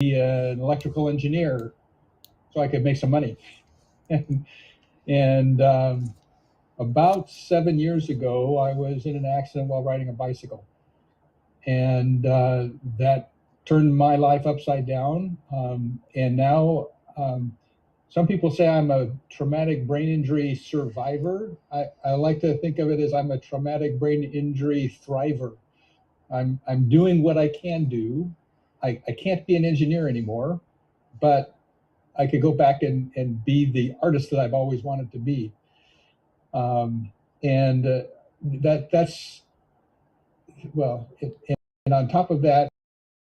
an electrical engineer so I could make some money. and about 7 years ago, I was in an accident while riding a bicycle. And that turned my life upside down. And now some people say I'm a traumatic brain injury survivor. I like to think of it as I'm a traumatic brain injury thriver. I'm doing what I can do. I can't be an engineer anymore, but I could go back and be the artist that I've always wanted to be. That's, well, and on top of that,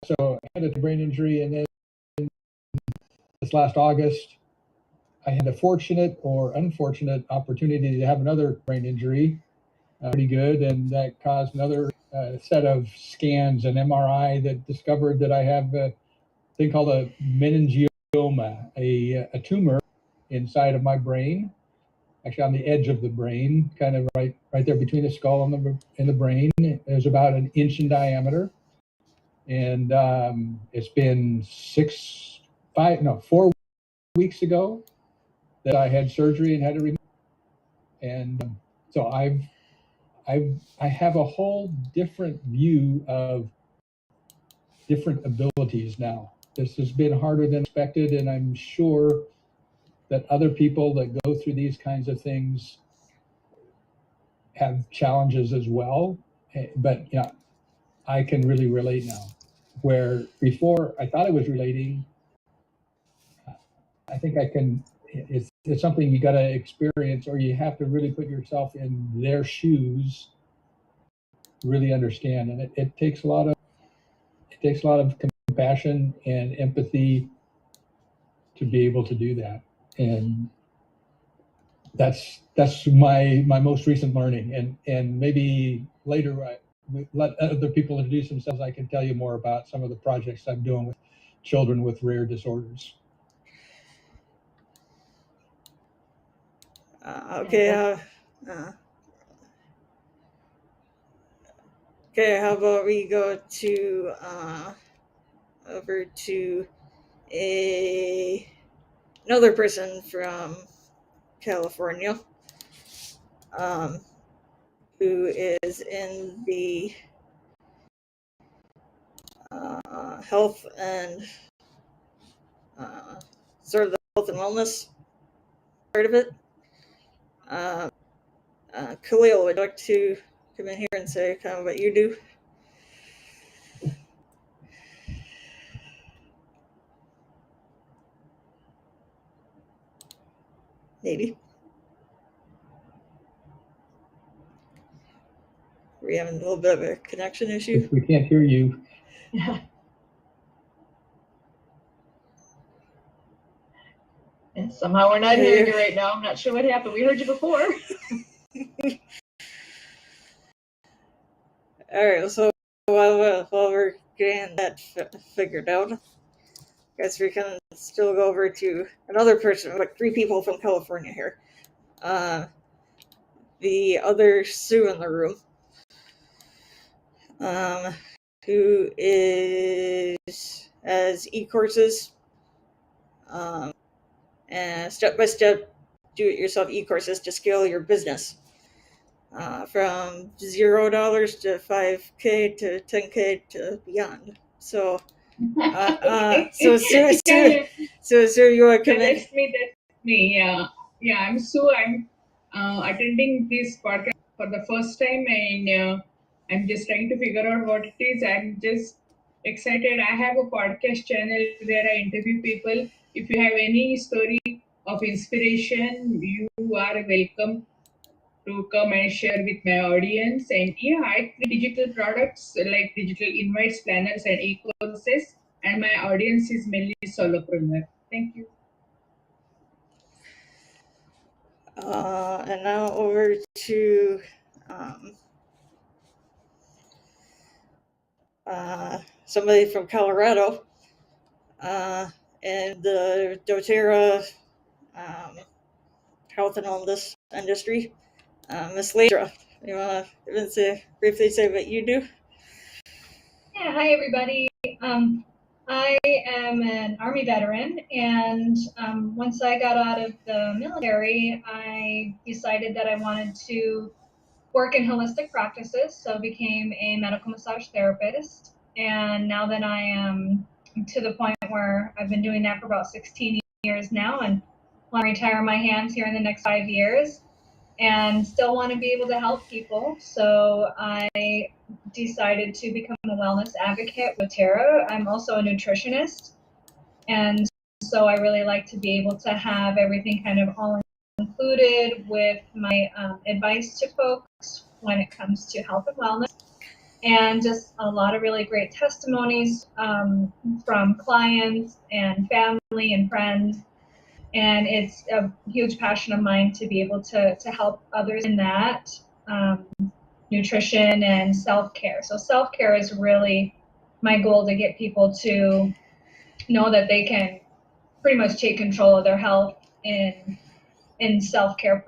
so I had a brain injury, and then this last August, I had a fortunate or unfortunate opportunity to have another brain injury, pretty good, and that caused another set of scans and MRI that discovered that I have a thing called a meningioma, a tumor inside of my brain, actually on the edge of the brain, kind of right there between the skull and the brain. It was about an inch in diameter. And it's been 4 weeks ago that I had surgery and had to remove. And so I have a whole different view of different abilities now. This has been harder than expected, and I'm sure that other people that go through these kinds of things have challenges as well. But yeah, I can really relate now. Where before I thought I was relating, I think I can. It's something you got to experience, or you have to really put yourself in their shoes, really understand, and it takes a lot of compassion and empathy to be able to do that. And that's my most recent learning. And maybe later I let other people introduce themselves. I can tell you more about some of the projects I'm doing with children with rare disorders. Okay, how about we go to over to another person from California, who is in the health and sort of the health and wellness part of it. Khalil, would you like to come in here and say kind of what you do? Maybe. We're having a little bit of a connection issue. We can't hear you. And somehow we're not hearing you right now. I'm not sure what happened. We heard you before. All right, so while we're getting that figured out, I guess we can still go over to another person, like 3 people from California here. The other Sue in the room, who has e-courses, and step-by-step do-it-yourself e-courses to scale your business. From $0 to $5K to $10K to beyond. So, Sue, you want to come in? That's me. Yeah. I'm Sue. I'm attending this podcast for the first time, and I'm just trying to figure out what it is. I'm just excited. I have a podcast channel where I interview people. If you have any story of inspiration, you are welcome to come and share with my audience. And yeah, I create digital products like digital invites, planners, and e-courses. And my audience is mainly solopreneur. Thank you. And now over to somebody from Colorado, and the doTERRA health and wellness industry. Miss Ladra, you want to briefly say what you do? Yeah, hi everybody. I am an Army veteran, and once I got out of the military, I decided that I wanted to work in holistic practices, so became a medical massage therapist. And now that I am to the point where I've been doing that for about 16 years now, and want to retire my hands here in the next 5 years, and still want to be able to help people. So I decided to become a wellness advocate with Tara. I'm also a nutritionist, and so I really like to be able to have everything kind of all included with my advice to folks when it comes to health and wellness, and just a lot of really great testimonies from clients and family and friends. And it's a huge passion of mine to be able to help others in that nutrition and self-care. So self-care is really my goal, to get people to know that they can pretty much take control of their health in self-care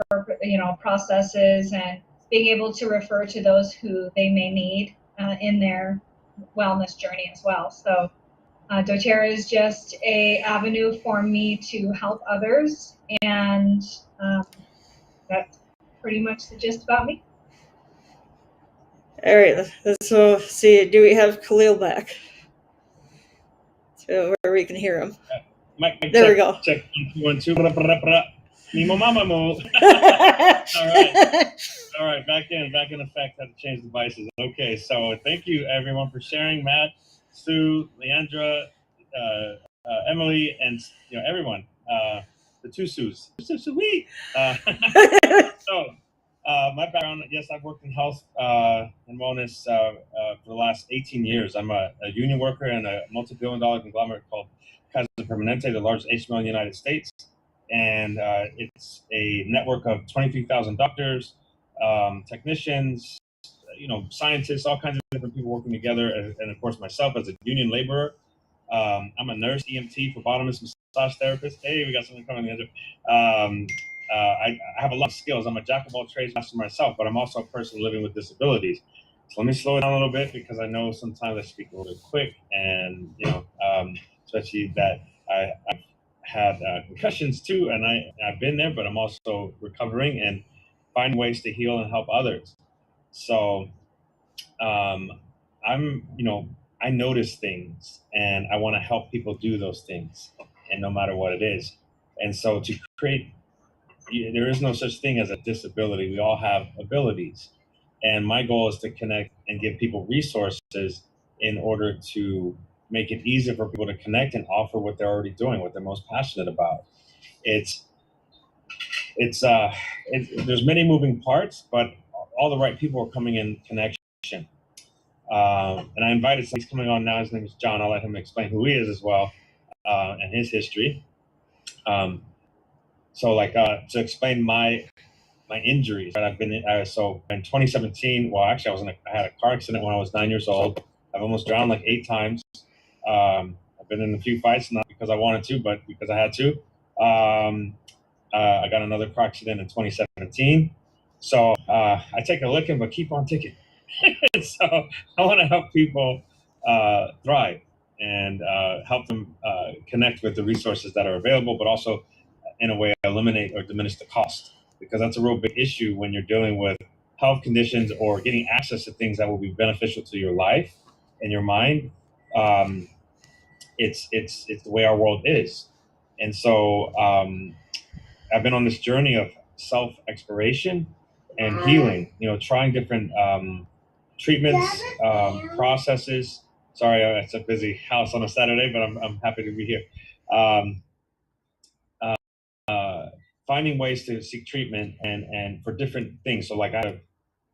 processes, and being able to refer to those who they may need in their wellness journey as well. So doTERRA is just a avenue for me to help others, and that's pretty much the gist about me. All right, so see, do we have Khalil back? So where we can hear him. Mike, There check, we go. Check 1 2 1 2. Mimo mama mo. All right, back in effect. Had to change devices. Okay, so thank you everyone for sharing. Matt, Sue, Leandra, Emily, and everyone. The two Sues. Sweet. So, my background, yes, I've worked in health and wellness for the last 18 years. I'm a union worker in a multi-billion-dollar conglomerate called Kaiser Permanente, the largest HMO in the United States. And it's a network of 23,000 doctors, technicians, scientists, all kinds of different people working together. And of course, myself as a union laborer. I'm a nurse, EMT, phlebotomist, massage therapist. Hey, we got something coming in the other. I have a lot of skills. I'm a jack of all trades master myself, but I'm also a person living with disabilities. So let me slow it down a little bit, because I know sometimes I speak a little bit quick, and especially that I've had concussions too, and I've been there, but I'm also recovering and finding ways to heal and help others. So I notice things, and I want to help people do those things, and no matter what it is. And so to create, there is no such thing as a disability. We all have abilities. And my goal is to connect and give people resources in order to make it easier for people to connect and offer what they're already doing, what they're most passionate about. There's many moving parts, but all the right people are coming in connection. And I invited somebody. He's coming on now. His name is John. I'll let him explain who he is as well, and his history. To explain my injuries, right? I've been so in 2017. Well, actually, I had a car accident when I was 9 years old. I've almost drowned like 8 times. I've been in a few fights, not because I wanted to, but because I had to. I got another car accident in 2017. So I take a licking, but keep on ticking. So I want to help people thrive and help them connect with the resources that are available, but also in a way eliminate or diminish the cost, because that's a real big issue when you're dealing with health conditions or getting access to things that will be beneficial to your life and your mind. It's the way our world is. And so I've been on this journey of self-exploration and healing, trying different treatments, processes. Sorry, it's a busy house on a Saturday, but I'm happy to be here. Finding ways to seek treatment and for different things. So like I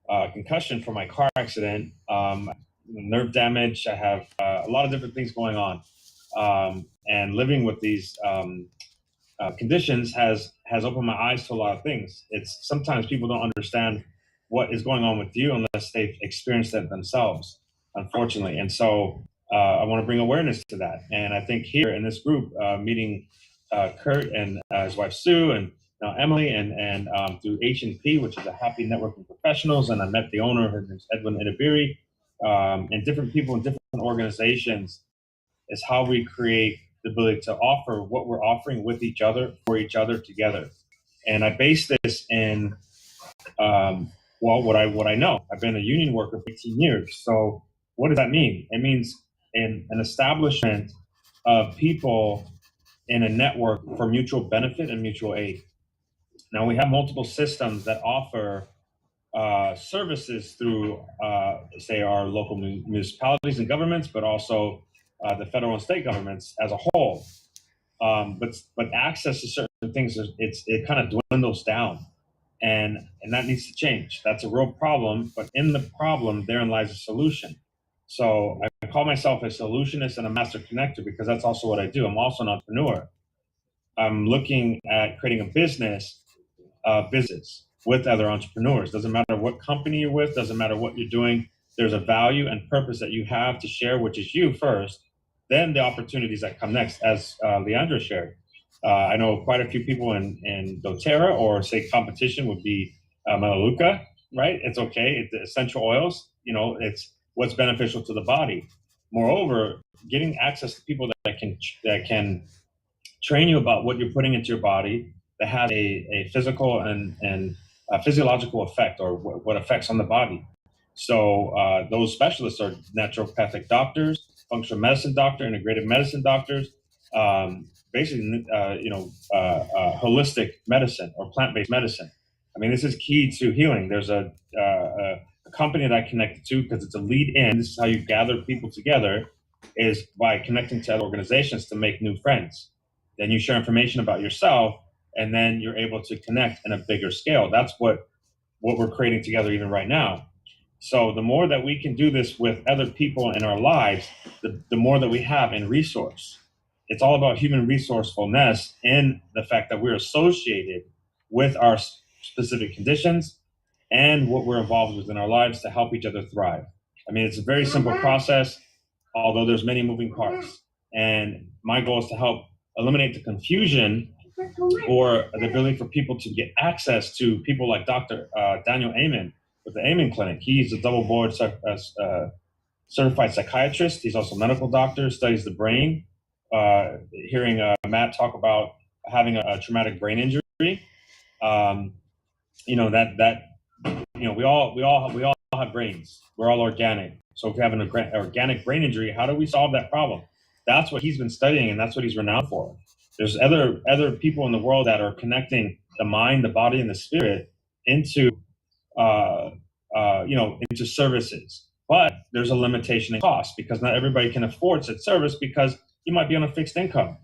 have concussion from my car accident, nerve damage. I have a lot of different things going on. And living with these conditions has opened my eyes to a lot of things. It's sometimes people don't understand what is going on with you unless they've experienced it themselves, unfortunately. And so I want to bring awareness to that. And I think here in this group, meeting Kurt and his wife Sue, and now Emily, and through H&P, which is a happy networking professionals, and I met the owner, his name's Edwin Idabiri, and different people in different organizations is how we create the ability to offer what we're offering with each other, for each other, together. And I base this in what I know. I've been a union worker for 18 years. So what does that mean? It means an establishment of people in a network for mutual benefit and mutual aid. Now we have multiple systems that offer services through, say, our local municipalities and governments, but also the federal and state governments as a whole. But access to certain things, it kind of dwindles down, and that needs to change. That's a real problem. But in the problem, therein lies a solution. So I call myself a solutionist and a master connector because that's also what I do. I'm also an entrepreneur. I'm looking at creating a business with other entrepreneurs. Doesn't matter what company you're with, doesn't matter what you're doing. There's a value and purpose that you have to share, which is you first, then the opportunities that come next, as Leandra shared. I know quite a few people in doTERRA, or say competition would be Melaleuca, right? It's okay. It's essential oils, it's what's beneficial to the body. Moreover, getting access to people that can train you about what you're putting into your body that has a physical and physiological effect, or what affects on the body. So those specialists are naturopathic doctors, functional medicine doctor, integrative medicine doctors, basically, holistic medicine or plant-based medicine. I mean, this is key to healing. There's a company that I connected to because it's a lead in. This is how you gather people together, is by connecting to other organizations to make new friends. Then you share information about yourself, and then you're able to connect in a bigger scale. That's what we're creating together even right now. So the more that we can do this with other people in our lives, the more that we have in resource. It's all about human resourcefulness in the fact that we're associated with our specific conditions and what we're involved with in our lives to help each other thrive. I mean, it's a very simple process, although there's many moving parts. And my goal is to help eliminate the confusion, or the ability for people to get access to people like Dr. Daniel Amen with the Amen Clinic. He's a double board certified psychiatrist. He's also a medical doctor, studies the brain. Hearing Matt talk about having a traumatic brain injury, we all have brains. We're all organic. So if you have an organic brain injury, how do we solve that problem? That's what he's been studying, and that's what he's renowned for. There's other people in the world that are connecting the mind, the body, and the spirit into into services. But there's a limitation in cost because not everybody can afford such service because you might be on a fixed income.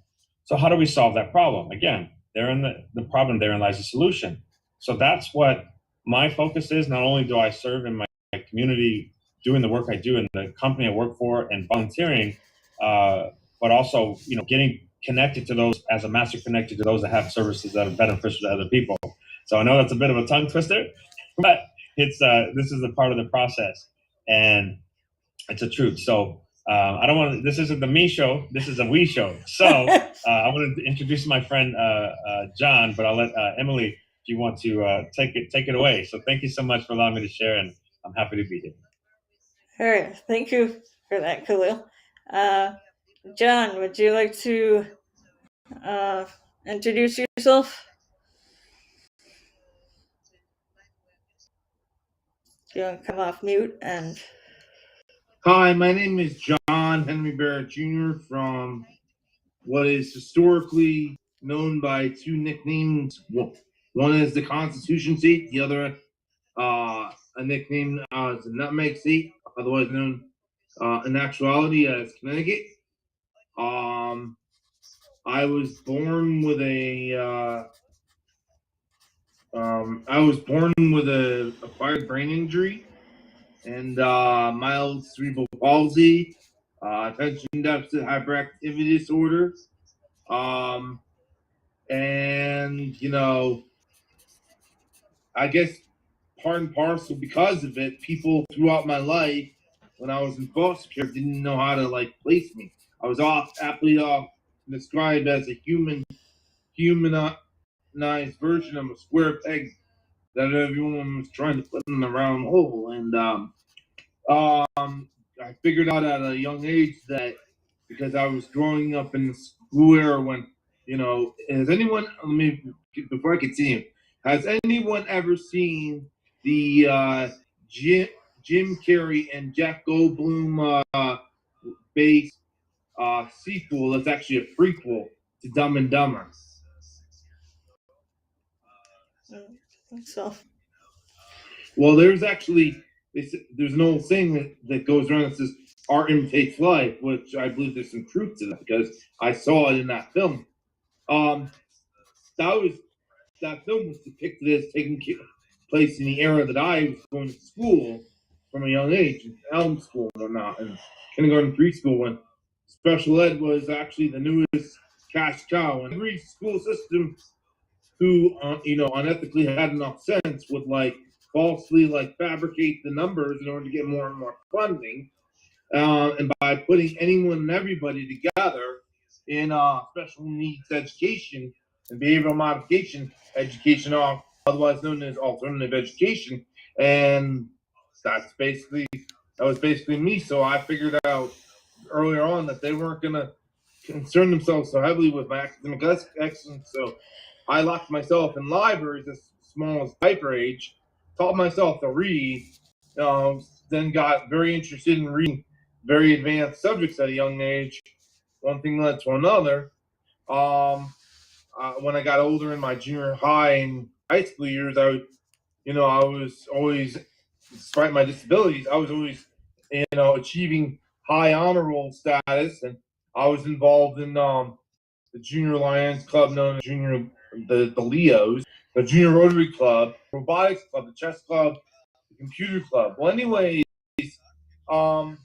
So how do we solve that problem? Again, the problem, therein lies the solution. So that's what my focus is. Not only do I serve in my community doing the work I do in the company I work for and volunteering, but also, getting connected to those as a master connected to those that have services that are beneficial to other people. So I know that's a bit of a tongue twister, but this is a part of the process, and it's a truth. So I don't want to. This isn't the me show. This is a we show. So I want to introduce my friend John, but I'll let Emily, if you want to take it away. So thank you so much for allowing me to share, and I'm happy to be here. All right, thank you for that, Khalil. John, would you like to introduce yourself? You want to come off mute and... Hi, my name is John Henry Barrett Jr. from what is historically known by two nicknames. One is the Constitution State, the other a nickname as the Nutmeg State, otherwise known in actuality as Connecticut. I was born with a acquired brain injury and mild cerebral palsy, attention deficit hyperactivity disorder, and I guess part and parcel because of it, people throughout my life when I was in foster care didn't know how to place me. I was aptly described as a humanized version of a square peg that everyone was trying to put in a round hole. And I figured out at a young age that because I was growing up in the school era when, has anyone, let me, before I continue, has anyone ever seen the Jim Carrey and Jeff Goldblum based sequel that's actually a prequel to Dumb and Dumber? So, Well, there's actually there's an old saying that goes around that says art imitates life, which I believe there's some truth to that because I saw it in that film. That film was depicted as taking place in the era that I was going to school from a young age, Elm School and whatnot, and kindergarten, preschool, when special ed was actually the newest cash cow, and every school system who unethically had enough sense would falsely fabricate the numbers in order to get more and more funding, and by putting anyone and everybody together in special needs education and behavioral modification education, otherwise known as alternative education, and that was basically me. So I figured out earlier on that they weren't going to concern themselves so heavily with my academic excellence. So I locked myself in libraries as small as diaper age, taught myself to read, then got very interested in reading very advanced subjects at a young age. One thing led to another. When I got older in my junior high and high school years, I was always, despite my disabilities, I was always, achieving high honor roll status, and I was involved in the Junior Lions Club, known as the Leos, the Junior Rotary Club, Robotics Club, the Chess Club, the Computer Club. Well, anyways, I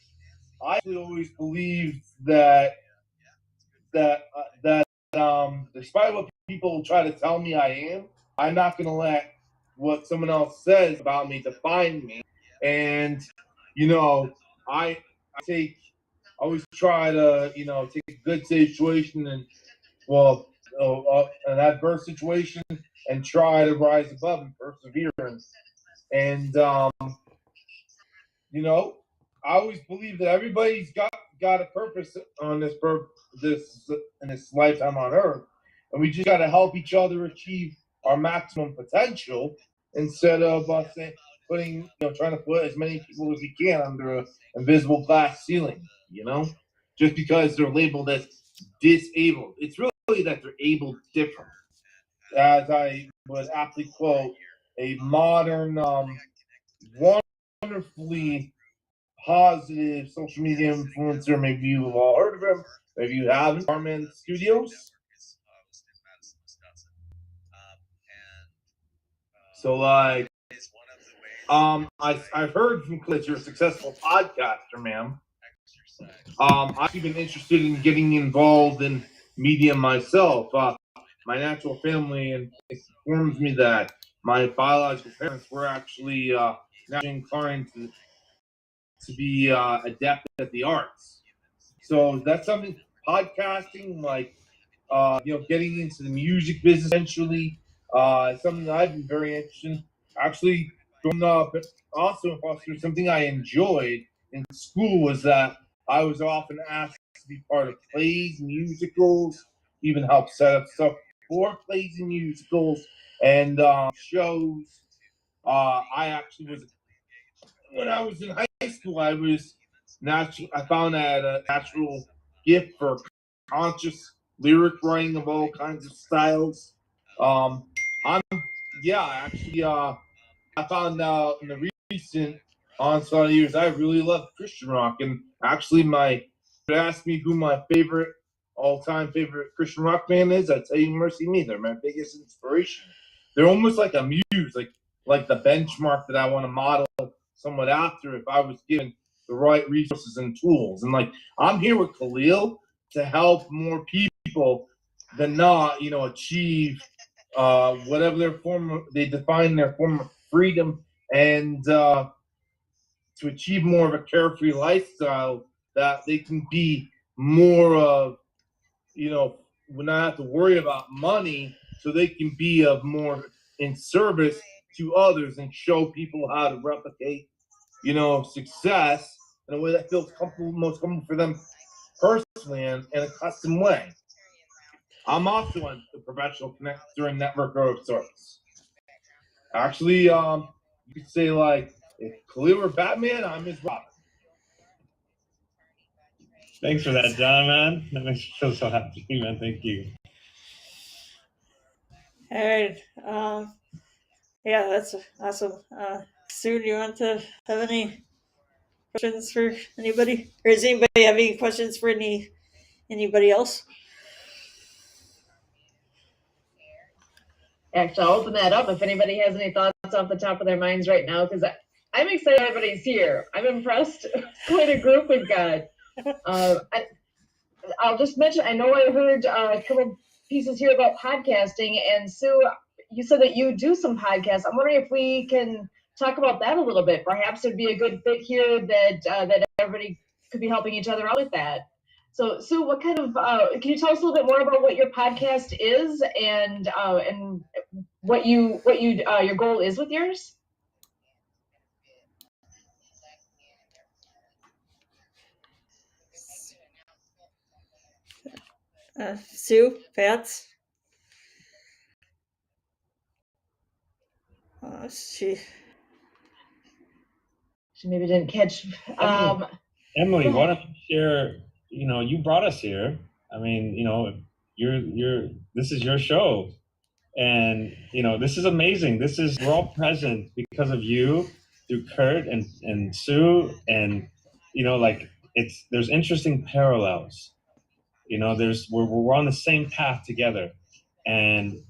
actually always believed that despite what people try to tell me I am, I'm not going to let what someone else says about me define me. And I always try to take a good situation and an adverse situation and try to rise above and perseverance. And I always believe that everybody's got a purpose on this in this lifetime on Earth, and we just got to help each other achieve our maximum potential instead of us trying to put as many people as we can under an invisible glass ceiling. Just because they're labeled as disabled, it's really that they're able different. As I would aptly quote a modern, wonderfully positive social media influencer. Maybe you've all heard of him. Maybe you haven't. Armin Studios. So I've heard from that you're a successful podcaster, ma'am. I've been interested in getting involved in media myself. My natural family informs me that my biological parents were actually naturally inclined to be adept at the arts. So that's something, podcasting, getting into the music business eventually, something that I've been very interested in. Actually, growing up, but also foster something I enjoyed in school was that I was often asked to be part of plays, musicals, even help set up stuff for plays and musicals and shows. I actually was When I was in high school, I found I had a natural gift for conscious lyric writing of all kinds of styles. I'm actually I found out in the recent onslaught of years I really love Christian rock, and actually asked me who my all-time favorite Christian rock band is, I'd tell you Mercy Me. They're my biggest inspiration. They're almost like a muse, like the benchmark that I want to model somewhat after if I was given the right resources and tools. And I'm here with Khalil to help more people than not, achieve whatever they define their form of freedom, and to achieve more of a carefree lifestyle that they can be more of, when not have to worry about money, so they can be of more in service to others and show people how to replicate, success in a way that feels most comfortable for them personally. personally in a custom way. I'm also a professional connector and networker of sorts. Actually, you could say like, if Khalil were Batman, I'm his Robin. Thanks for that, John, man. That makes me feel so happy, man. Thank you. All right. Yeah, that's awesome. Sue, do you want to have any questions for anybody? Or does anybody have any questions for anybody else? Actually, I'll open that up if anybody has any thoughts off the top of their minds right now, because I'm excited everybody's here. I'm impressed. Quite a group we've got. I'll just mention, I know I heard a couple pieces here about podcasting, and Sue, you said that you do some podcasts. I'm wondering if we can talk about that a little bit. Perhaps it'd be a good fit here that everybody could be helping each other out with that. So, Sue, what kind of can you tell us a little bit more about what your podcast is and what your goal is with yours? Sue, Pats? She maybe didn't catch. Emily, why don't you share? You know, you brought us here. I mean, you know, this is your show, and you know, this is amazing. We're all present because of you, through Kurt and Sue, and you know, like there's interesting parallels. You know, we're on the same path together, and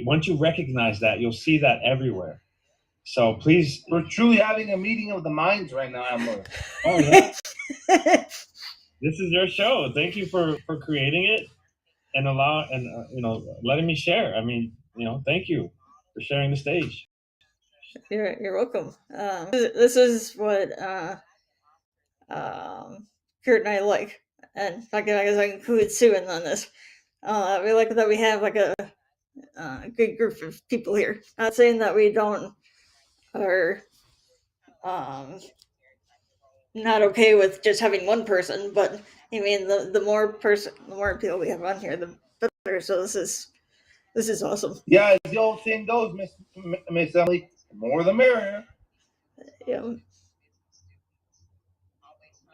once you recognize that, you'll see that everywhere. So please, we're truly having a meeting of the minds right now, Emily. Oh yeah. This is your show. Thank you for creating it and you know, letting me share. I mean, you know, thank you for sharing the stage. You're welcome. This is what Kurt and I like, and I guess I include Sue in on this. We like that we have like a good group of people here. Not saying that we don't are not okay with just having one person, but I mean the more people we have on here, the better. So this is awesome. Yeah, as the old saying goes, Miss Emily, the more the merrier. Yeah.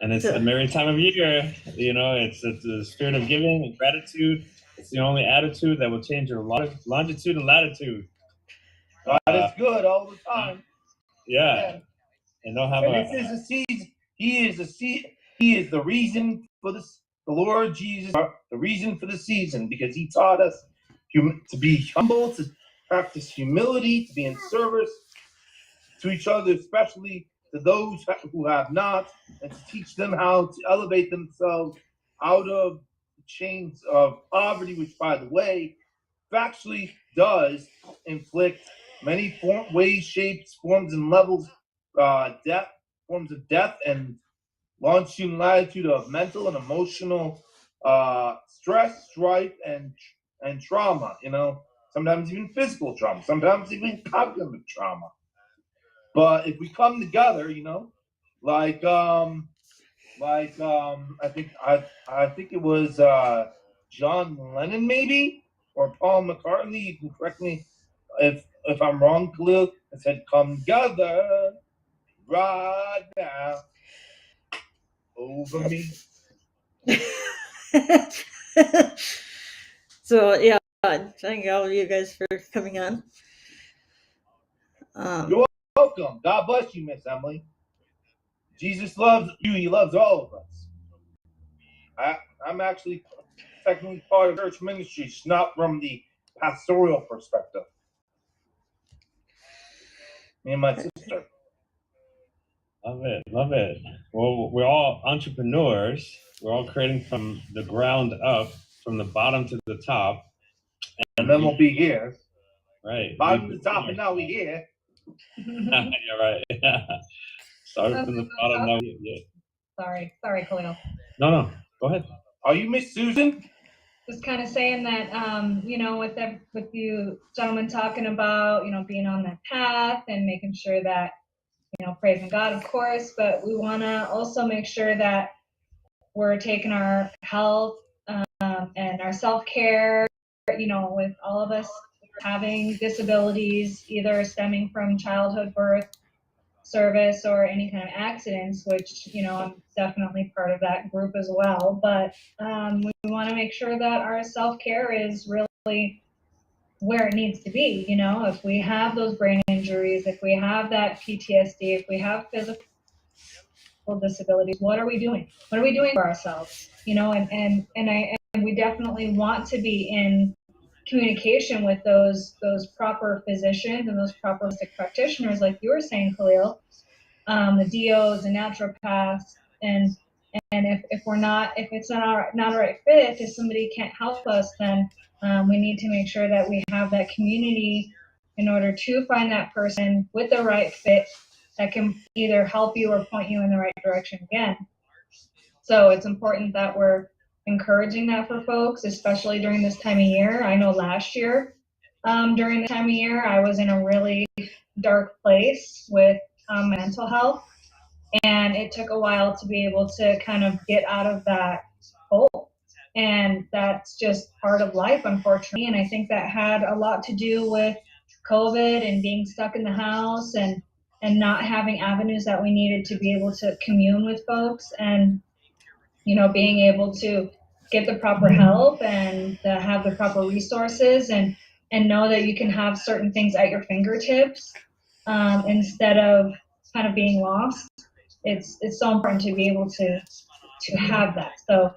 And it's the merry time of year. You know, it's the spirit of giving and gratitude. It's the only attitude that will change your longitude and latitude. God is good all the time. Yeah. And they'll have this is a season. He is the reason for this. The Lord Jesus, the reason for the season, because He taught us to be humble, to practice humility, to be in service to each other, especially to those who have not, and to teach them how to elevate themselves out of the chains of poverty, which, by the way, factually does inflict many ways, shapes, forms, and levels, forms of death and longitude and latitude of mental and emotional stress, strife, and trauma. You know, sometimes even physical trauma, sometimes even cognitive trauma. But if we come together, you know, I think it was John Lennon maybe, or Paul McCartney. You can correct me if I'm wrong, Khalil. I said, "Come together right now over me." So yeah, thank all of you guys for coming on. You're welcome. God bless you, Miss Emily. Jesus loves you. He loves all of us. I'm actually technically part of church ministry, just not from the pastoral perspective. Me and my sister. Love it. Well, we're all entrepreneurs. We're all creating from the ground up, from the bottom to the top. And then we'll be here. Right. Bottom to the top, and now we're here. You're right. Started from the bottom. Now Sorry, Khalil. No. Go ahead. Are you Miss Susan? Just kind of saying that, you know, with you gentlemen talking about, you know, being on that path and making sure that, you know, praising God, of course, but we want to also make sure that we're taking our health and our self-care, with all of us having disabilities, either stemming from childhood, birth, service, or any kind of accidents, which, I'm definitely part of that group as well. But we want to make sure that our self-care is really where it needs to be. If we have those brain injuries, if we have that PTSD, if we have physical disabilities, what are we doing? What are we doing for ourselves? And we definitely want to be in communication with those proper physicians and those proper holistic practitioners, like you were saying, Khalil, the DOs, the naturopaths, and if it's not a right fit, if somebody can't help us, then we need to make sure that we have that community in order to find that person with the right fit that can either help you or point you in the right direction again. So it's important that we're encouraging that for folks, especially during this time of year. I know last year, during the time of year, I was in a really dark place with mental health, and it took a while to be able to kind of get out of that hole. And that's just part of life, unfortunately. And I think that had a lot to do with COVID and being stuck in the house and not having avenues that we needed to be able to commune with folks and, being able to get the proper help and have the proper resources and know that you can have certain things at your fingertips instead of kind of being lost. It's so important to be able to have that. So,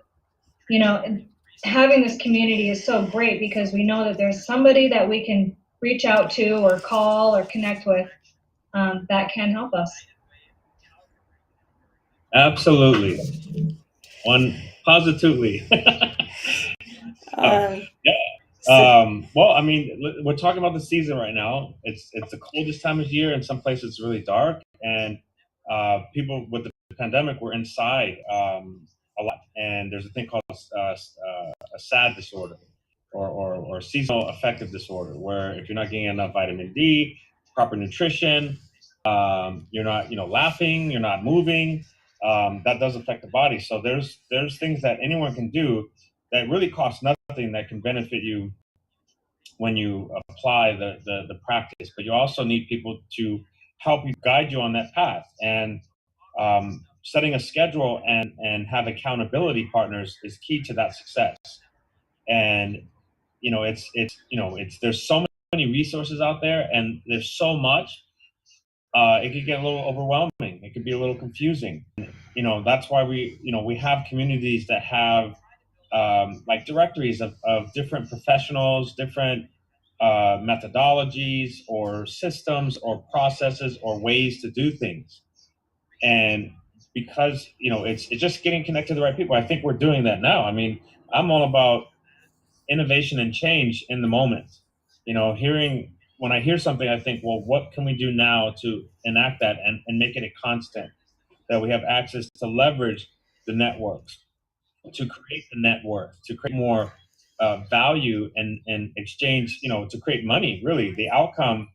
having this community is so great because we know that there's somebody that we can reach out to or call or connect with that can help us. Absolutely. Positively. Well, I mean, we're talking about the season right now. It's the coldest time of year. In some places, it's really dark, and people with the pandemic were inside a lot. And there's a thing called a SAD disorder, or seasonal affective disorder, where if you're not getting enough vitamin D, proper nutrition, you're not, laughing, you're not moving. That does affect the body. So there's things that anyone can do that really cost nothing that can benefit you when you apply the practice. But you also need people to help you, guide you on that path. And setting a schedule and have accountability partners is key to that success. And it's there's so many resources out there, and there's so much. It could get a little overwhelming. It could be a little confusing. That's why we have communities that have like directories of different professionals, different methodologies or systems or processes or ways to do things. And because it's just getting connected to the right people. I think we're doing that now. I mean, I'm all about innovation and change in the moment. When I hear something, I think, well, what can we do now to enact that and make it a constant, that we have access to leverage the networks, to create the network, to create more value and exchange, to create money. Really, the outcome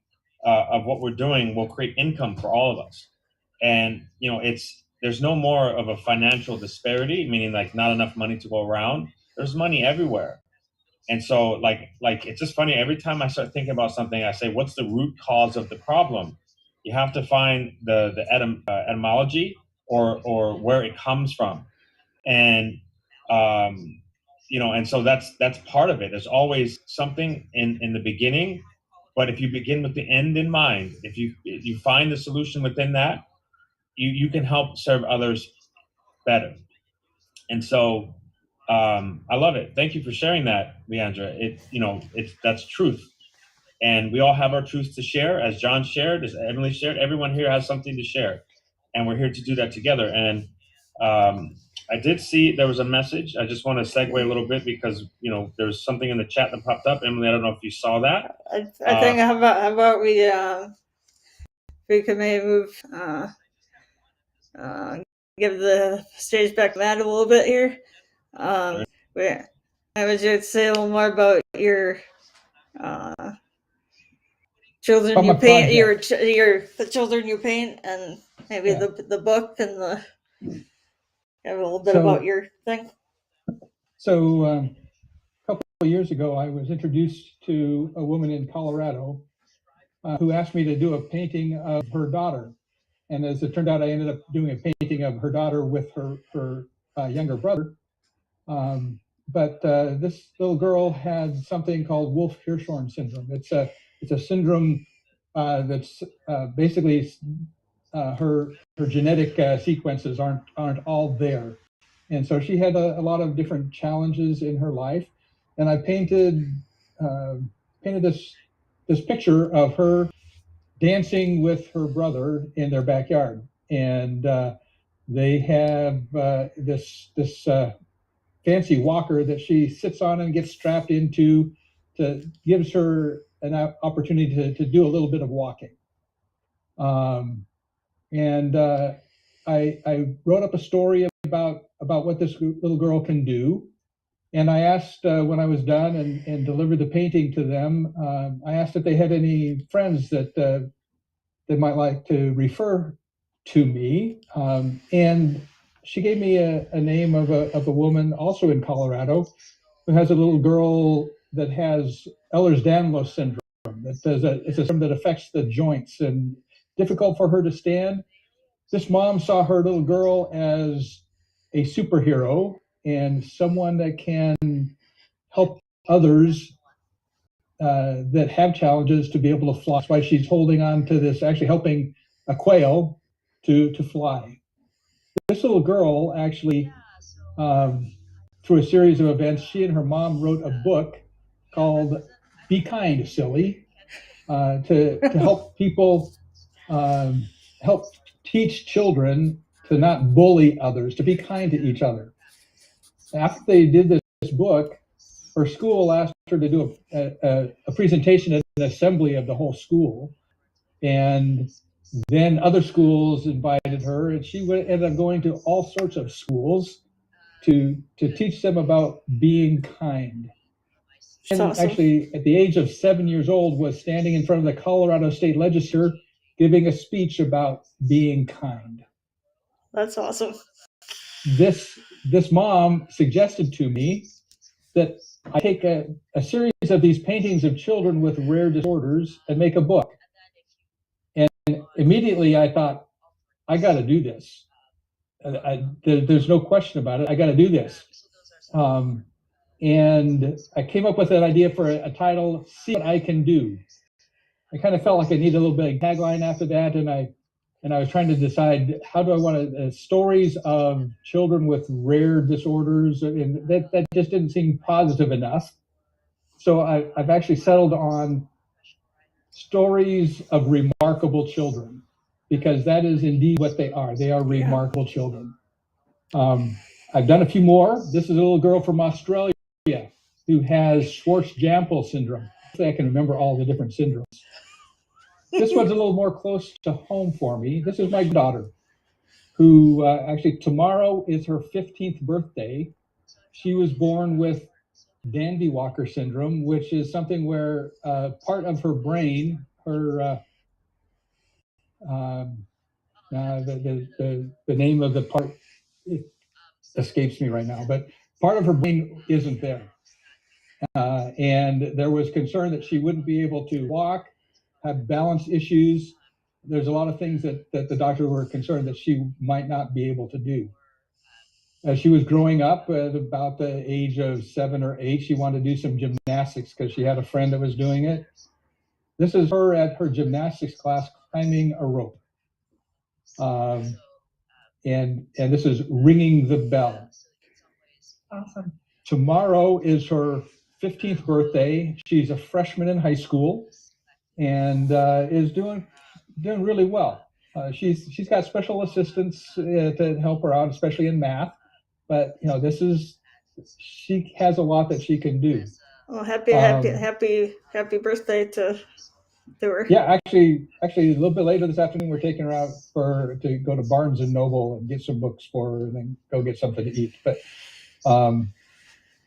of what we're doing will create income for all of us. And there's no more of a financial disparity, meaning like not enough money to go around. There's money everywhere. And so like it's just funny, every time I start thinking about something, I say, what's the root cause of the problem? You have to find the etymology or where it comes from. And and so that's part of it. There's always something in the beginning, but if you begin with the end in mind, if you find the solution within that, you can help serve others better. And so I love it. Thank you for sharing that, Leandra. That's truth. And we all have our truths to share, as John shared, as Emily shared. Everyone here has something to share, and we're here to do that together. And I did see there was a message. I just want to segue a little bit because there's something in the chat that popped up. Emily, I don't know if you saw that. I think how about we could maybe move give the stage back to Matt a little bit here. I would just say a little more about your children From you a paint, project. the children you paint, and maybe Yeah. the book and Have a little bit So- about your thing. So a couple of years ago, I was introduced to a woman in Colorado who asked me to do a painting of her daughter. And as it turned out, I ended up doing a painting of her daughter with her younger brother. But this little girl had something called Wolff-Hirschhorn syndrome. It's a syndrome that's basically her genetic sequences aren't all there, and so she had a lot of different challenges in her life. And I painted this picture of her dancing with her brother in their backyard, and they have this fancy walker that she sits on and gets strapped into, to gives her an opportunity to do a little bit of walking. And I wrote up a story about what this little girl can do. And I asked when I was done and delivered the painting to them, I asked if they had any friends that they might like to refer to me. And she gave me a name of a woman also in Colorado who has a little girl that has Ehlers-Danlos syndrome. It's a syndrome that affects the joints and difficult for her to stand. This mom saw her little girl as a superhero and someone that can help others that have challenges to be able to fly. That's why she's holding on to this, actually helping a quail to fly. This little girl actually, through a series of events, she and her mom wrote a book called Be Kind, Silly, to help people, help teach children to not bully others, to be kind to each other. After they did this book, her school asked her to do a presentation at an assembly of the whole school. And then other schools invited her, and she ended up going to all sorts of schools to teach them about being kind. That's And awesome. actually, at the age of 7 years old, was standing in front of the Colorado State Legislature giving a speech about being kind. That's awesome. This mom suggested to me that I take a series of these paintings of children with rare disorders and make a book. And immediately I thought, I got to do this. There's no question about it. I got to do this. And I came up with an idea for a title, See What I Can Do. I kind of felt like I needed a little bit of tagline after that, and I was trying to decide, how do I want to stories of children with rare disorders, and that just didn't seem positive enough. So I've actually settled on stories of remarkable children, because that is indeed what they are. They are remarkable children. I've done a few more. This is a little girl from Australia who has Schwartz-Jampel syndrome. I can remember all the different syndromes. This one's a little more close to home for me. This is my daughter, who actually tomorrow is her 15th birthday. She was born with Dandy Walker syndrome, which is something where part of her brain, her the name of the part, it escapes me right now, but part of her brain isn't there. And there was concern that she wouldn't be able to walk, have balance issues. There's a lot of things that the doctors were concerned that she might not be able to do. As she was growing up, at about the age of 7 or 8, she wanted to do some gymnastics because she had a friend that was doing it. This is her at her gymnastics class climbing a rope. And this is Ringing the Bell. Awesome. Tomorrow is her 15th birthday. She's a freshman in high school and is doing really well. She's got special assistants to help her out, especially in math. But she has a lot that she can do. Well, happy birthday to her. Yeah, actually, a little bit later this afternoon, we're taking her out to go to Barnes and Noble and get some books for her, and then go get something to eat. But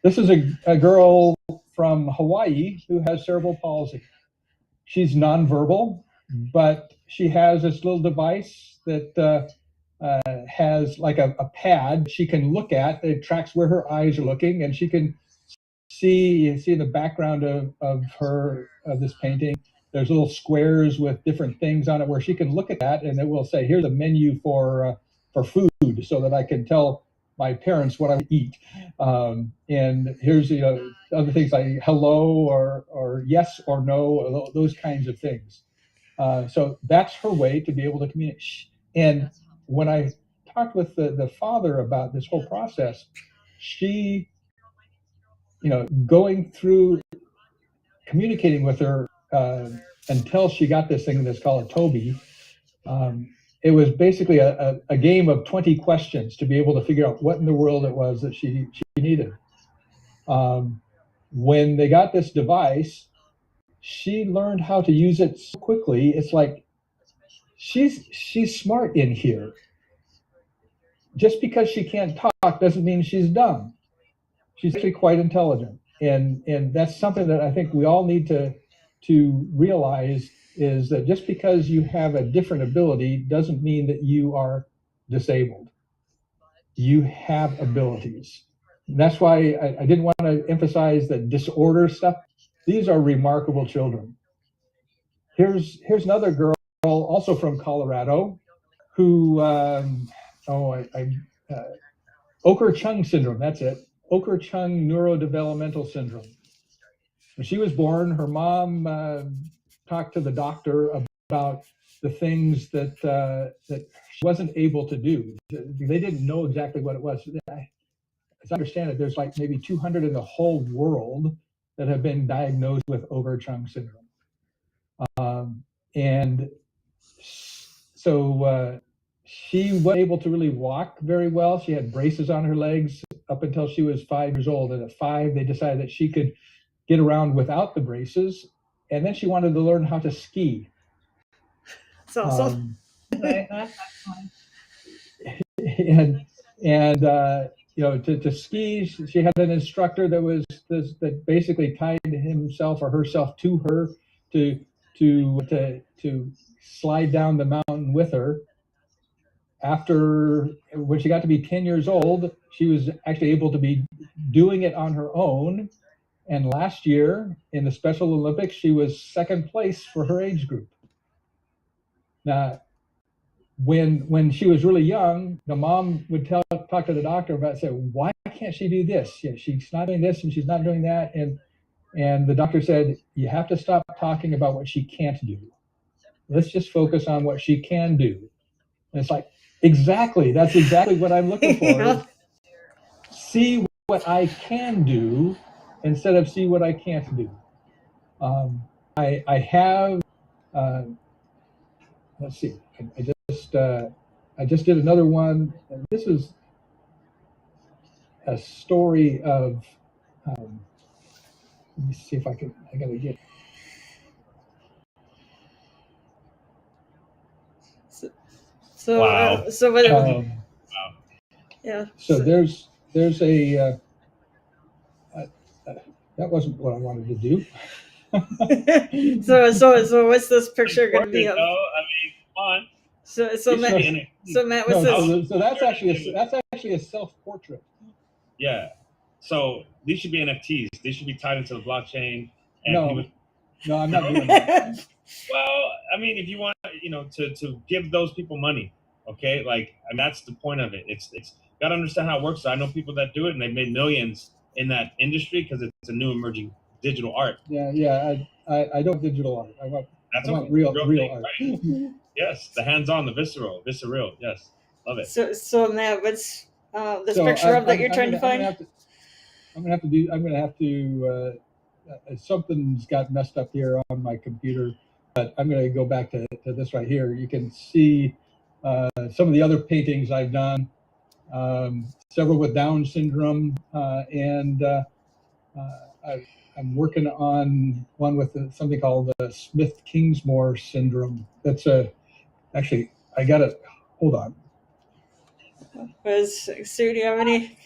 this is a girl from Hawaii who has cerebral palsy. She's nonverbal, but she has this little device that has like a pad she can look at. It tracks where her eyes are looking, and she can see in the background of this painting, there's little squares with different things on it where she can look at that, and it will say, here's a menu for food, so that I can tell my parents what I would eat. And here's other things like hello or yes or no, those kinds of things. So that's her way to be able to communicate. And when I talked with the father about this whole process, she, going through communicating with her until she got this thing that's called a Toby. It was basically a game of 20 questions to be able to figure out what in the world it was that she needed. When they got this device, she learned how to use it so quickly. It's like she's smart in here. Just because she can't talk doesn't mean she's dumb. She's actually quite intelligent, and that's something that I think we all need to realize, is that just because you have a different ability doesn't mean that you are disabled. You have abilities. And that's why I didn't want to emphasize the disorder stuff. These are remarkable children. Here's another girl, also from Colorado, who Oker-Chung syndrome. That's it. Oker-Chung neurodevelopmental syndrome. When she was born, her mom talked to the doctor about the things that she wasn't able to do. They didn't know exactly what it was. As I understand it, there's like maybe 200 in the whole world that have been diagnosed with Oker-Chung syndrome. And so she wasn't able to really walk very well. She had braces on her legs up until she was 5 years old. And at 5, they decided that she could get around without the braces. And then she wanted to learn how to ski. That's awesome. And to ski, she had an instructor that basically tied himself or herself to her to slide down the mountain with her. When she got to be 10 years old, she was actually able to be doing it on her own. And last year in the Special Olympics, she was second place for her age group. Now, when she was really young, the mom would talk to the doctor about, say, why can't she do this? Yeah, she's not doing this and she's not doing that. And the doctor said, you have to stop talking about what she can't do. Let's just focus on what she can do. And it's like, exactly, that's exactly what I'm looking for. Yeah. See what I can do instead of see what I can't do. I have, let's see, I just did another one. And this is a story of, let me see if I gotta get. So Wow. so what? Wow. Yeah. So there's a, that wasn't what I wanted to do. So what's this picture going to be of? I mean, come on. So Matt, what's this? So that's actually a self-portrait. Yeah. So these should be NFTs. These should be tied into the blockchain. And no, I'm not doing that. Well, I mean, if you want, to give those people money, okay? And that's the point of it. It's got to understand how it works. So I know people that do it, and they've made millions in that industry because it's a new emerging digital art. Yeah. I don't digital art. I want real art. Right? Yes, the hands-on, the visceral. Yes, love it. So Matt, what's this picture of that you're trying to find? I'm gonna have to. Something's got messed up here on my computer, but I'm gonna go back to this right here. You can see some of the other paintings I've done, several with Down syndrome, and I'm working on one with something called Smith-Kingsmore syndrome. That's actually, I got it. Hold on. Sue, do you have any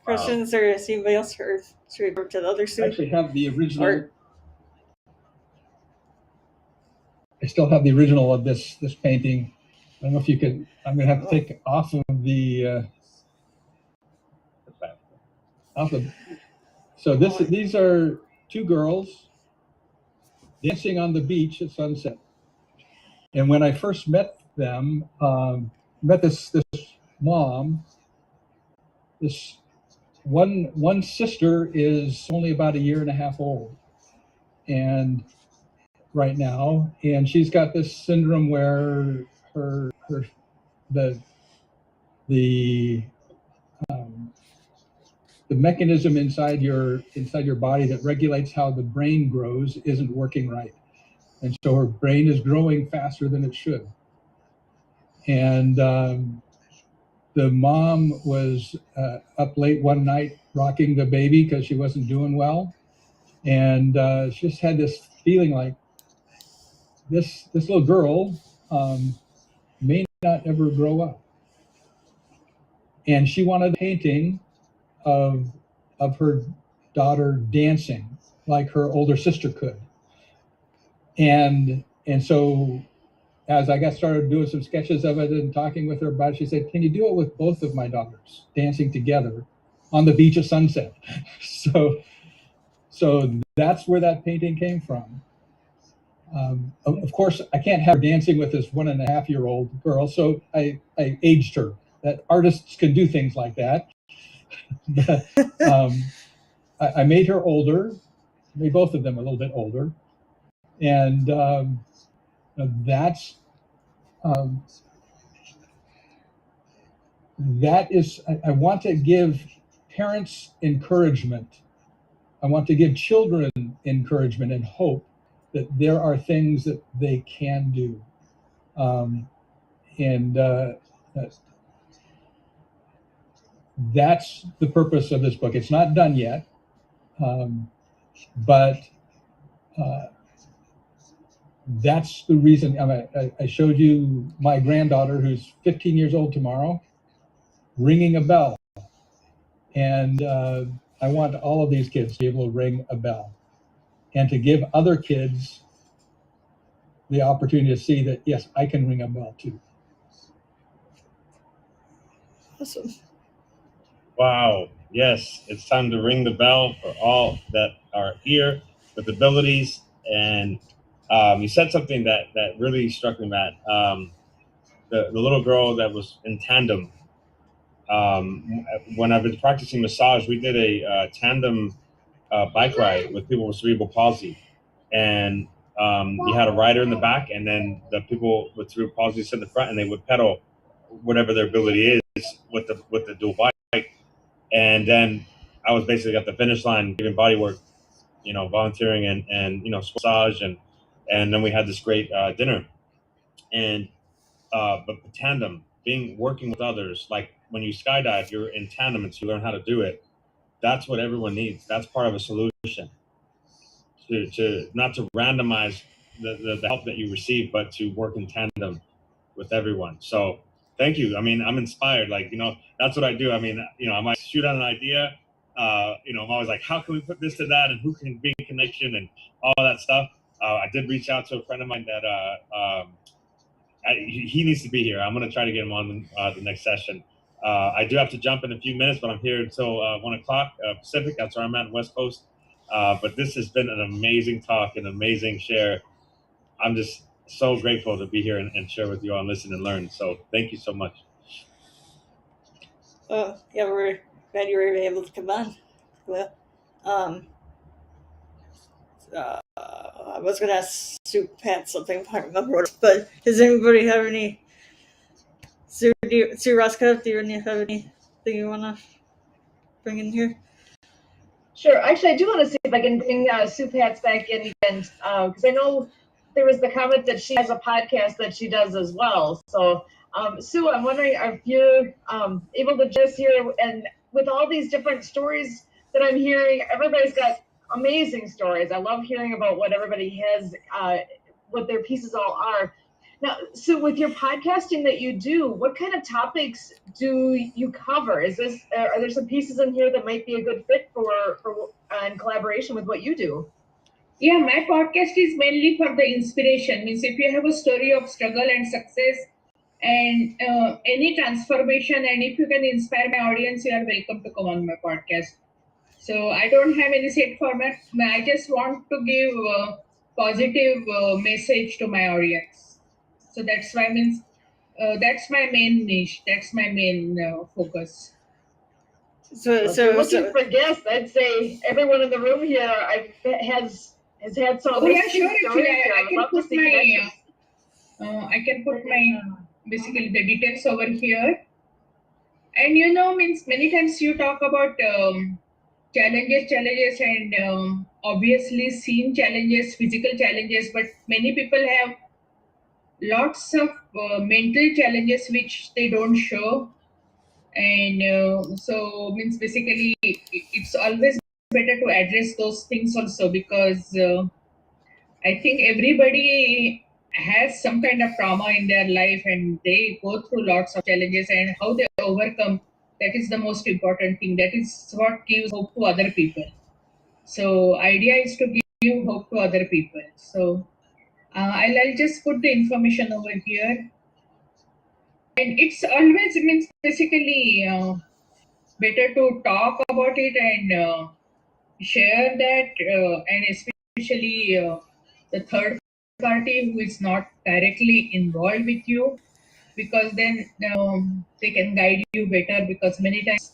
questions, or is anybody else, or should we go to the other Sue? I actually have the original. I still have the original of this painting. I don't know if you could. I'm going to have to take off of the off of. So these are two girls dancing on the beach at sunset. And when I first met them, met this mom. This one sister is only about a year and a half old, and right now, and she's got this syndrome where the the mechanism inside your body that regulates how the brain grows isn't working right, and so her brain is growing faster than it should. And the mom was up late one night rocking the baby because she wasn't doing well, and she just had this feeling like this little girl may not ever grow up, and she wanted a painting of her daughter dancing like her older sister could. And so as I got started doing some sketches of it and talking with her about it, she said, "Can you do it with both of my daughters dancing together on the beach at sunset?" So that's where that painting came from. Of course, I can't have her dancing with this 1.5-year-old girl, so I aged her. That artists can do things like that. But, I made her older, made both of them a little bit older, and that's that is. I want to give parents encouragement. I want to give children encouragement and hope that there are things that they can do, and that's the purpose of this book. It's not done yet, but that's the reason. I showed you my granddaughter, who's 15 years old tomorrow, ringing a bell. And I want all of these kids to be able to ring a bell and to give other kids the opportunity to see that, yes, I can ring a bell too. Awesome. Wow. Yes, it's time to ring the bell for all that are here with abilities. And you said something that really struck me, Matt. The little girl that was in tandem. When I've been practicing massage, we did a tandem bike ride with people with cerebral palsy. And you had a rider in the back, and then the people with cerebral palsy sit in the front, and they would pedal whatever their ability is with the dual bike. And then I was basically at the finish line giving body work, volunteering and massage, and then we had this great dinner. And but the tandem, working with others, like when you skydive, you're in tandem, and so you learn how to do it. That's what everyone needs. That's part of a solution to not to randomize the help that you receive, but to work in tandem with everyone. So thank you. I mean, I'm inspired. Like, that's what I do. I mean, I might shoot out an idea. I'm always like, how can we put this to that, and who can be in connection and all that stuff. I did reach out to a friend of mine that he needs to be here. I'm going to try to get him on the next session. I do have to jump in a few minutes, but I'm here until 1 o'clock Pacific. That's where I'm at, West Coast. But this has been an amazing talk, an amazing share. I'm just so grateful to be here and share with you all and listen and learn. So thank you so much. Yeah, we're glad you were able to come on. Well, I was going to ask Sue Pat something, I can't remember what, but does anybody have any? Sue Roscoe, do you have anything you want to bring in here? Sure. Actually, I do want to see if I can bring Sue Pats back in again, because I know there was the comment that she has a podcast that she does as well. So, Sue, I'm wondering if you're able to just hear, and with all these different stories that I'm hearing, everybody's got amazing stories. I love hearing about what everybody has, what their pieces all are. Now, Sue, with your podcasting that you do, what kind of topics do you cover? Are there some pieces in here that might be a good fit for in collaboration with what you do? Yeah, my podcast is mainly for the inspiration. Means if you have a story of struggle and success, And any transformation, and if you can inspire my audience, you are welcome to come on my podcast. So I don't have any set format. I just want to give positive message to my audience. So that's why that's my main niche. That's my main focus. So, Well, if you're looking so for guests, I'd say everyone in the room here has had some Oh yeah, amazing sure. stories Actually, here. I would love to see connections. I can put my basically the details over here. And means many times you talk about challenges, and obviously seen challenges, physical challenges, but many people have lots of mental challenges which they don't show. And so means basically it's always better to address those things also, because I think everybody has some kind of trauma in their life, and they go through lots of challenges, and how they overcome, that is the most important thing. That is what gives hope to other people. So idea is to give hope to other people. So I'll just put the information over here. And it's always means basically better to talk about it and share that, and especially the third party who is not directly involved with you, because then they can guide you better, because many times,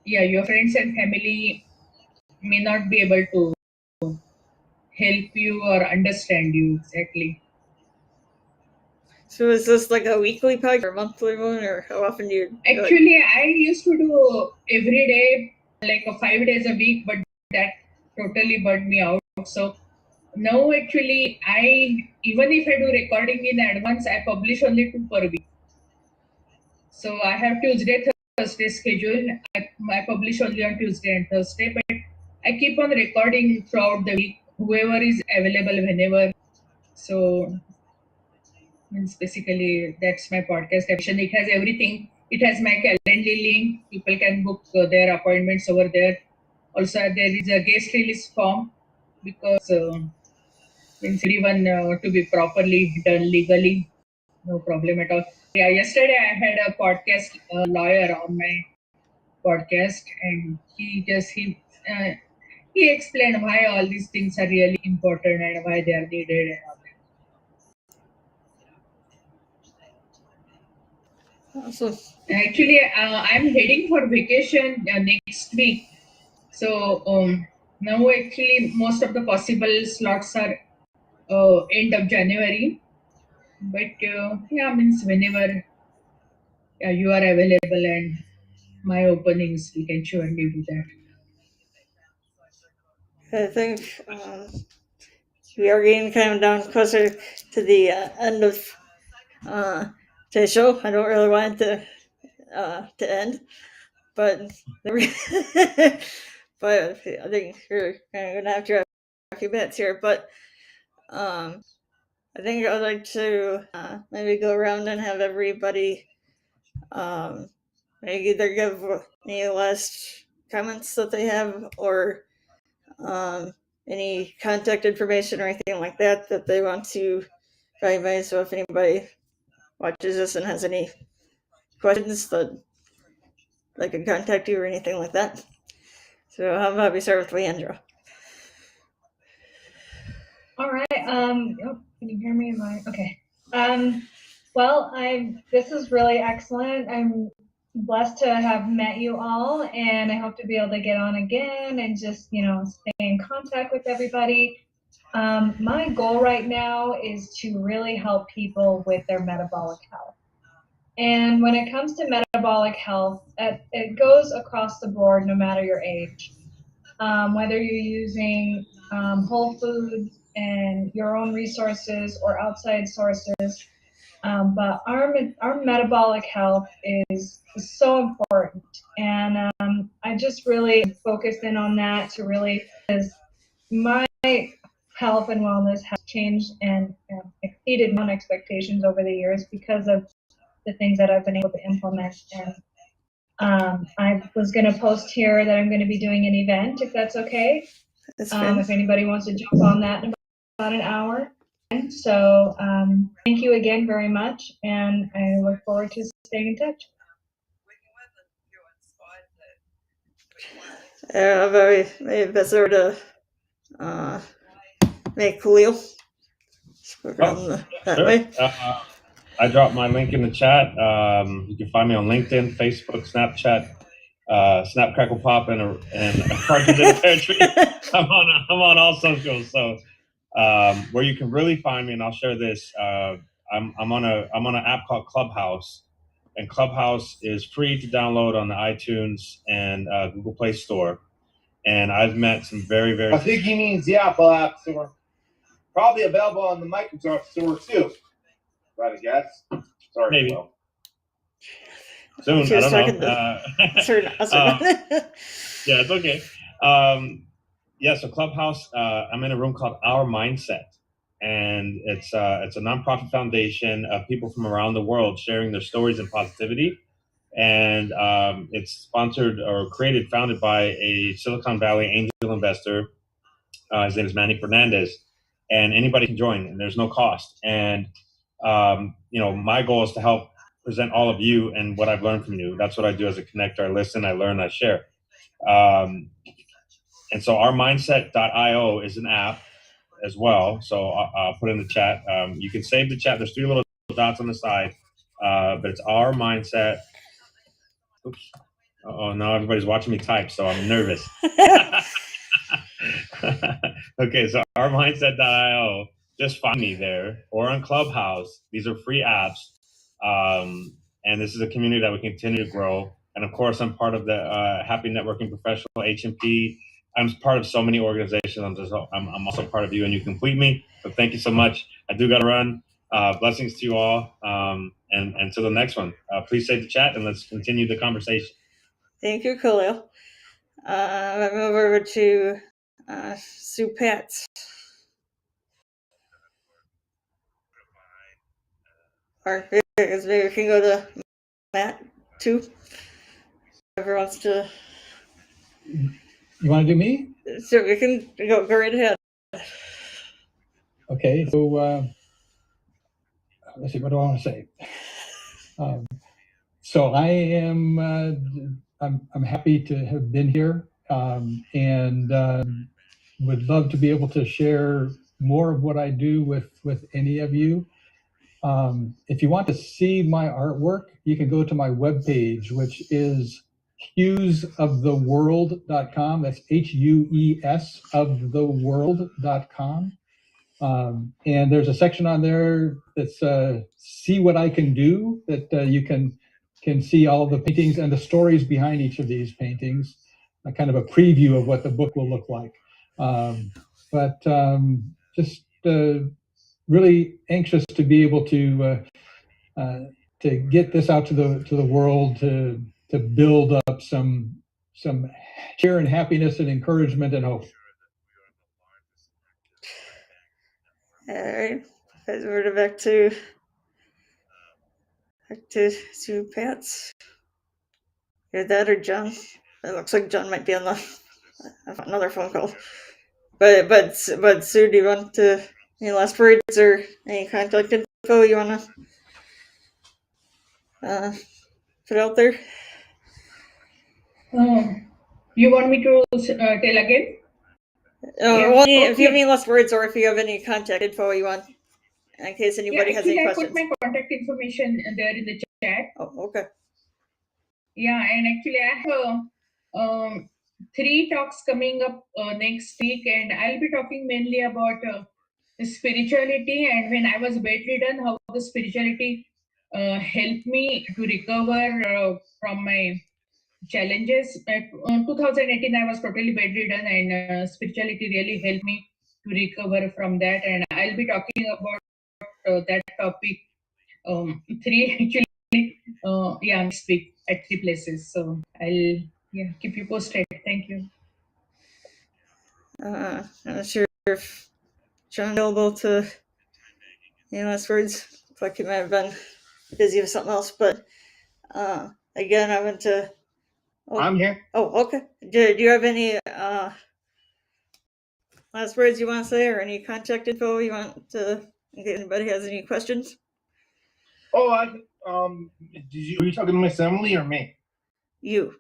yeah, your friends and family may not be able to help you or understand you exactly. So is this like a weekly podcast or monthly one, or how often do you do it? Actually, I used to do every day, like 5 days a week, but that totally burned me out. So now, actually, even if I do recording in advance, I publish only 2 per week. So I have Tuesday, Thursday schedule. I publish only on Tuesday and Thursday, but I keep on recording throughout the week, whoever is available whenever. So means basically that's my podcast episode. It has everything. It has my Calendly link. People can book their appointments over there. Also, there is a guest release form, because means everyone to be properly done legally. No problem at all. Yeah, yesterday I had a podcast lawyer on my podcast, and he explained why all these things are really important and why they are needed and all that. Awesome. Actually, I'm heading for vacation next week. So now actually most of the possible slots are end of January. But yeah, means whenever you are available and my openings, we can surely do that. I think we are getting kind of down closer to the end of today's show. I don't really want it to end, but but I think we're kind of gonna have to have a few minutes here. But I think I'd like to maybe go around and have everybody maybe either give any last comments that they have, or any contact information or anything like that that they want to anybody. So if anybody watches this and has any questions, that they can contact you or anything like that. So how about we start with Leandra? All right. Can you hear me? Okay. Well, this is really excellent. I'm blessed to have met you all, and I hope to be able to get on again and just, stay in contact with everybody. My goal right now is to really help people with their metabolic health. And when it comes to metabolic health, it goes across the board, no matter your age. Whether you're using whole foods and your own resources or outside sources. But our metabolic health is so important. And I just really focused in on that to really, because my health and wellness has changed and exceeded my own expectations over the years because of the things that I've been able to implement. And I was going to post here that I'm going to be doing an event, if that's okay. If anybody wants to jump on that in about an hour. So thank you again very much, and I look forward to staying in touch. Very, very better to make Khalil that Sure. way. I dropped my link in the chat. You can find me on LinkedIn, Facebook, Snapchat, Snap Crackle Pop, and a Partridge in a Pear Tree. I'm on all socials. So where you can really find me, and I'll share this. I'm on an app called Clubhouse, and Clubhouse is free to download on the iTunes and Google Play Store. And I've met some very, very. I think he means the Apple App Store. Probably available on the Microsoft Store too. Right, I guess. Sorry, Maybe. Will. Soon, She I was don't know. Yeah, it's okay. So Clubhouse, I'm in a room called Our Mindset, and it's a nonprofit foundation of people from around the world sharing their stories and positivity. And it's sponsored or founded by a Silicon Valley angel investor. His name is Manny Fernandez, and anybody can join, and there's no cost. And my goal is to help present all of you and what I've learned from you. That's what I do as a connector. I listen, I learn, I share. And so ourmindset.io is an app as well. So I'll put in the chat. You can save the chat. There's 3 little dots on the side, but it's Our Mindset. Oops. Oh, now everybody's watching me type, so I'm nervous. Okay, so ourmindset.io. Just find me there, or on Clubhouse. These are free apps. And this is a community that we continue to grow. And of course, I'm part of the Happy Networking Professional, HMP. I'm part of so many organizations. I'm also part of you, and you complete me. So thank you so much. I do got to run. Blessings to you all. And to the next one. Please save the chat, and let's continue the conversation. Thank you, Khalil. I move over to Sue Patz. Or maybe we can go to Matt too. Whoever wants to. You want to do me? So we can go right ahead. Okay, so let's see, what do I want to say? So I am, I'm happy to have been here, and would love to be able to share more of what I do with any of you. If you want to see my artwork, you can go to my webpage, which is huesoftheworld.com. That's HUES of the world.com. And there's a section on there that's see what I can do, that you can see all of the paintings and the stories behind each of these paintings, a kind of a preview of what the book will look like. But just really anxious to be able to get this out to the world, to build up some cheer and happiness and encouragement and hope. All right, guys, we're back to Sue Patz. Either that or John. It looks like John might be on another phone call. But Sue, do you want to any last words or any contact info you want to put out there? You want me to tell again? Well, if you have any last words or if you have any contact info you want, in case anybody has any questions. I put my contact information there in the chat. Oh, okay. Yeah, and actually I have 3 talks coming up next week, and I'll be talking mainly about spirituality, and when I was bedridden, how the spirituality helped me to recover from my challenges. 2018, I was totally bedridden, and spirituality really helped me to recover from that. And I'll be talking about that topic 3 actually. Next week at 3 places. So I'll keep you posted. Thank you. I'm not sure if John available to any last words. Looks like he might have been busy with something else, but again, I went to. I'm here. Oh, okay. Do you have any last words you want to say, or any contact info you want to in case anybody has any questions. Oh, were you talking to Miss Emily or me? You.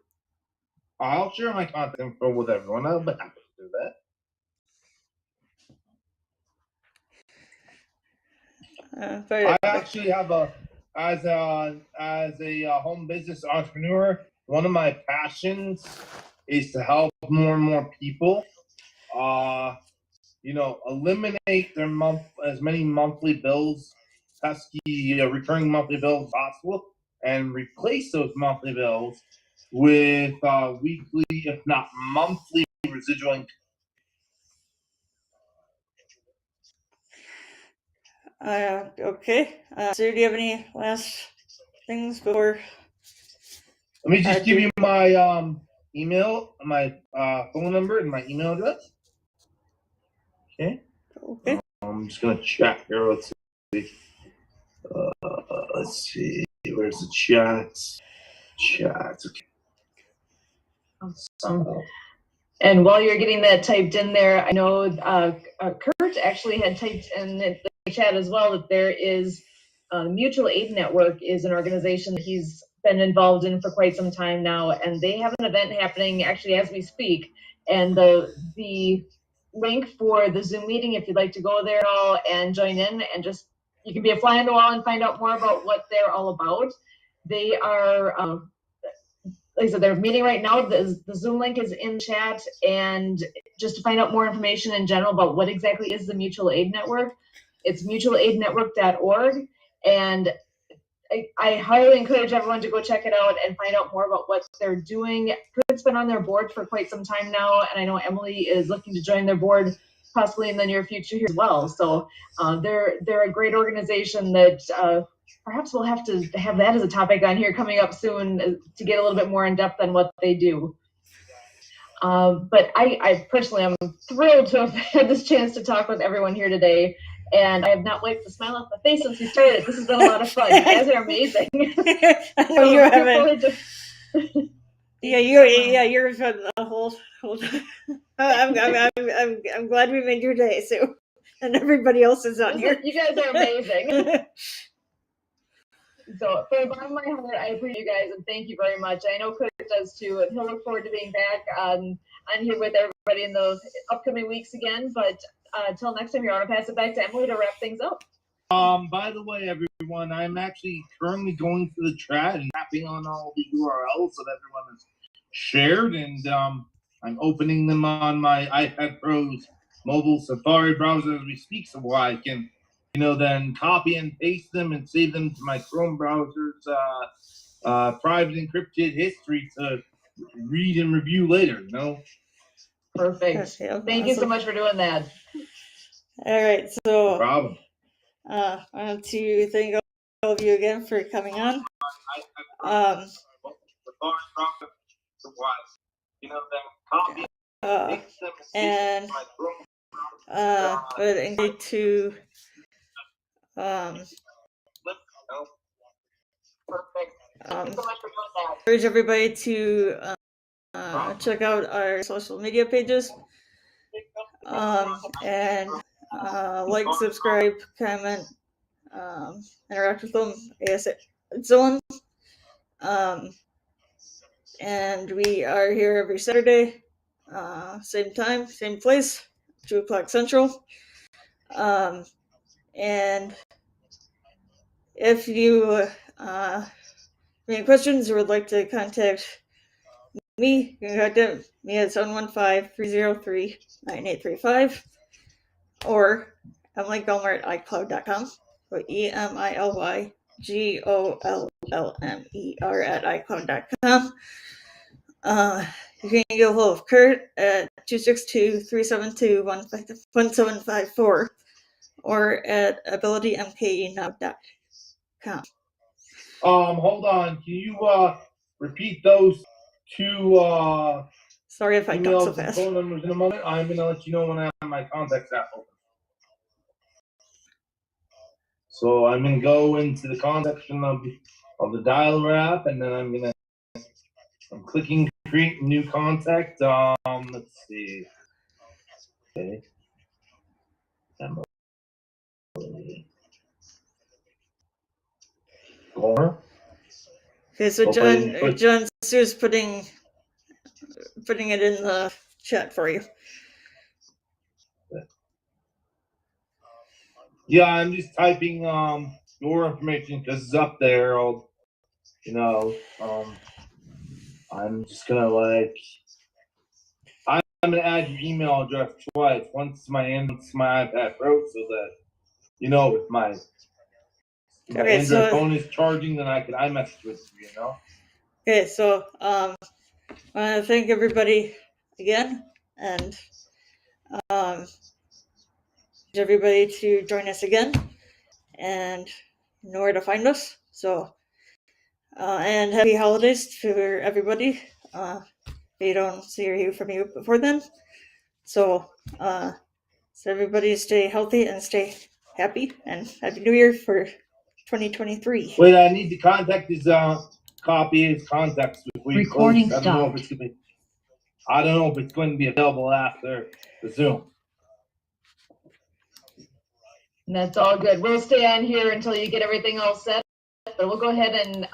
I'll share my contact info with everyone. I'll be happy to do that. I actually have as a home business entrepreneur, one of my passions is to help more and more people, eliminate their as many monthly bills, pesky recurring monthly bills as possible, and replace those monthly bills with weekly, if not monthly, residual income. Okay. Sue, do you have any last things before? Let me just give you my email, my phone number, and my email address. Okay. Okay. I'm just gonna check here. Let's see. Let's see. Where's the chats? Chats. Okay. Awesome. And while you're getting that typed in there, I know Kurt actually had typed in the chat as well that there is Mutual Aid Network is an organization that he's been involved in for quite some time now, and they have an event happening actually as we speak. And the link for the Zoom meeting, if you'd like to go there and join in, and just you can be a fly on the wall and find out more about what they're all about. They are. Like I said, they're meeting right now. The Zoom link is in chat, and just to find out more information in general about what exactly is the Mutual Aid Network, it's mutualaidnetwork.org, and I highly encourage everyone to go check it out and find out more about what they're doing. Kurt's been on their board for quite some time now, and I know Emily is looking to join their board possibly in the near future here as well. So they're a great organization that perhaps we'll have to have that as a topic on here coming up soon to get a little bit more in depth on what they do. But I personally am thrilled to have had this chance to talk with everyone here today. And I have not wiped the smile off my face since we started. This has been a lot of fun. You guys are amazing. I know you haven't. You're fun the whole time. I'm glad we made your day, Sue, and everybody else is on here. You guys are amazing. So from the bottom of my heart, I appreciate you guys and thank you very much. I know Kurt does too, and he'll look forward to being back on here with everybody in those upcoming weeks again. But until next time, I want to pass it back to Emily to wrap things up. By the way, everyone, I'm actually currently going through the chat and tapping on all the URLs so that everyone is shared, and I'm opening them on my iPad Pro's mobile Safari browser as we speak, so I can, then copy and paste them and save them to my Chrome browser's private encrypted history to read and review later. Perfect. Thank you so much for doing that. All right, so no problem. I want to thank all of you again for coming on. And but encourage to encourage everybody to check out our social media pages, and like, subscribe, comment, interact with them, and so on. And we are here every Saturday, same time, same place, 2 o'clock Central. And if you have any questions or would like to contact me, you can contact me at 715-303-9835 or emilygolmer@icloud.com, or EMILYGOLLMER@icloud.com. You can get a hold of Kurt at 262-372-1754 or at abilitymkenow.com. Hold on. Can you repeat those 2 sorry if I talk so emails and fast. phone numbers in a moment? I'm gonna let you know when I have my contacts app open. So I'm gonna go into the contact section of the dialer app, and then I'm clicking create new contact. Let's see. Okay. Emily. Corner. Okay, so Hopefully- John Sue's putting it in the chat for you. Yeah, I'm just typing your information because it's up there. I'm just gonna I'm gonna add your email address twice. Once to my iPad Pro, so that if my Okay, Android so- phone is charging, then I can iMessage with you. Okay, so I want to thank everybody again, and everybody to join us again, and you know where to find us. So, and happy holidays for everybody. If you don't see or hear from you before then, so everybody stay healthy and stay happy, and happy New Year for 2023. Wait, I need to contact his copy his contacts before you Recording close. I don't know if it's going to be available after the Zoom. And that's all good. We'll stay on here until you get everything all set, but we'll go ahead and